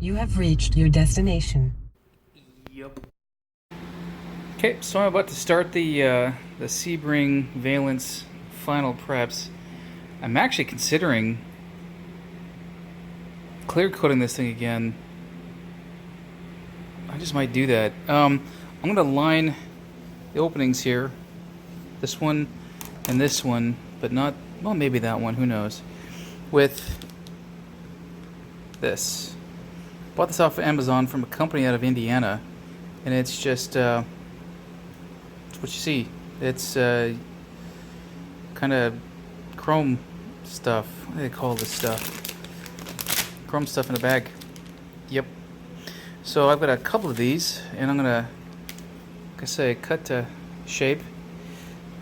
You have reached your destination. Yep. Okay, so I'm about to start the Sebring Valence final preps. I'm actually considering clear coating this thing again. I just might do that. I'm gonna line the openings here, this one and this one, but not, well, maybe that one, who knows, with this. Bought this off of Amazon from a company out of Indiana, and it's just, it's what you see. It's kind of chrome stuff. What do they call this stuff? Chrome stuff in a bag. Yep. So I've got a couple of these, and I'm gonna, like I say, cut to shape.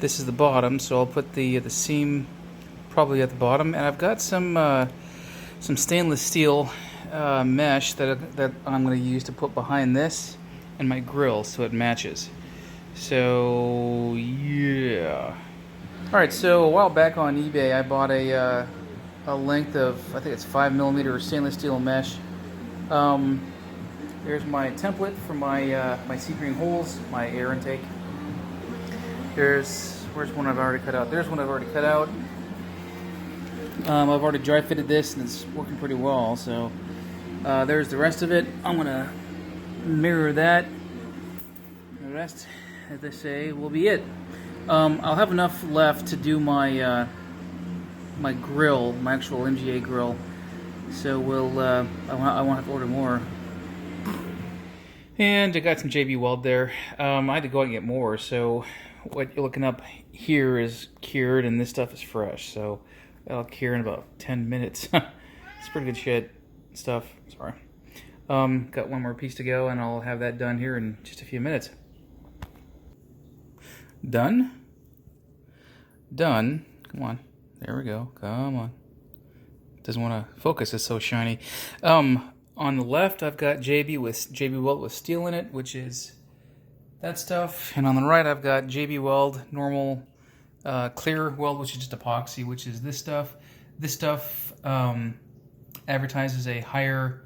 This is the bottom, so I'll put the seam probably at the bottom, and I've got some stainless steel mesh that I'm gonna use to put behind this and my grill, so it matches. So yeah. All right. So a while back on eBay, I bought a length of, I think it's 5mm stainless steel mesh. There's my template for my my Sebring holes, my air intake. Where's one I've already cut out? There's one I've already cut out. I've already dry fitted this, and it's working pretty well. So there's the rest of it. I'm gonna mirror that. The rest, as they say, will be it. I'll have enough left to do my my grill, my actual MGA grill. So we'll I won't have to order more. And I got some JB Weld there. I had to go out and get more. So what you're looking up here is cured, and this stuff is fresh. So that'll cure in about 10 minutes. It's pretty good shit stuff. Sorry. Got one more piece to go, and I'll have that done here in just a few minutes. Done? Done. Come on. There we go. Come on. Doesn't want to focus. It's so shiny. On the left, I've got JB Weld with steel in it, which is that stuff. And on the right, I've got JB Weld normal clear weld, which is just epoxy, which is this stuff. This stuff advertises a higher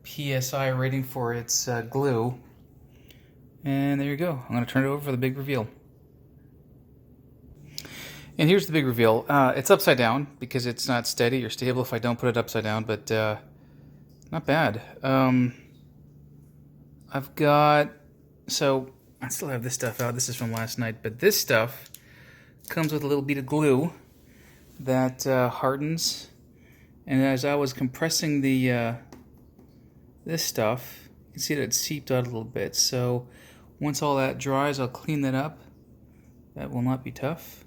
PSI rating for its glue. And there you go. I'm going to turn it over for the big reveal. And here's the big reveal. It's upside down because it's not steady or stable if I don't put it upside down, but not bad. I've got, so I still have this stuff out. This is from last night, but this stuff comes with a little bead of glue that hardens. And as I was compressing the this stuff, you can see that it seeped out a little bit. So once all that dries, I'll clean that up. That will not be tough.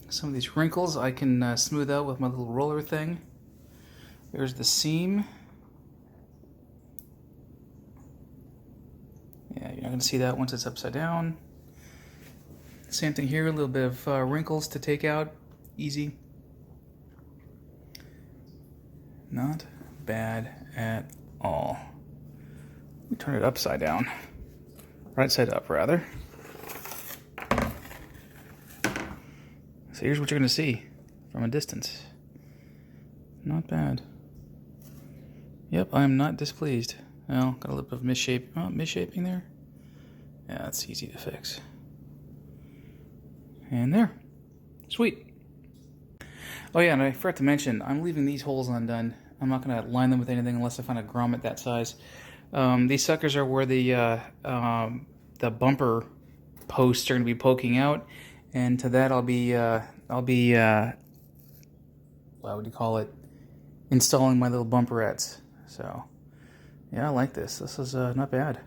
Some of these wrinkles I can smooth out with my little roller thing. There's the seam. Yeah, you're not going to see that once it's upside down. Same thing here, a little bit of wrinkles to take out. Easy. Not bad at all. Let me turn it upside down. Right side up, rather. So here's what you're going to see from a distance. Not bad. Yep, I'm not displeased. Well, got a little bit of misshaping there. Yeah, that's easy to fix. And there. Sweet. Oh yeah, and I forgot to mention, I'm leaving these holes undone. I'm not going to line them with anything unless I find a grommet that size. These suckers are where the bumper posts are going to be poking out. And to that, I'll be what would you call it? Installing my little bumperettes. So, yeah, I like this. This is not bad.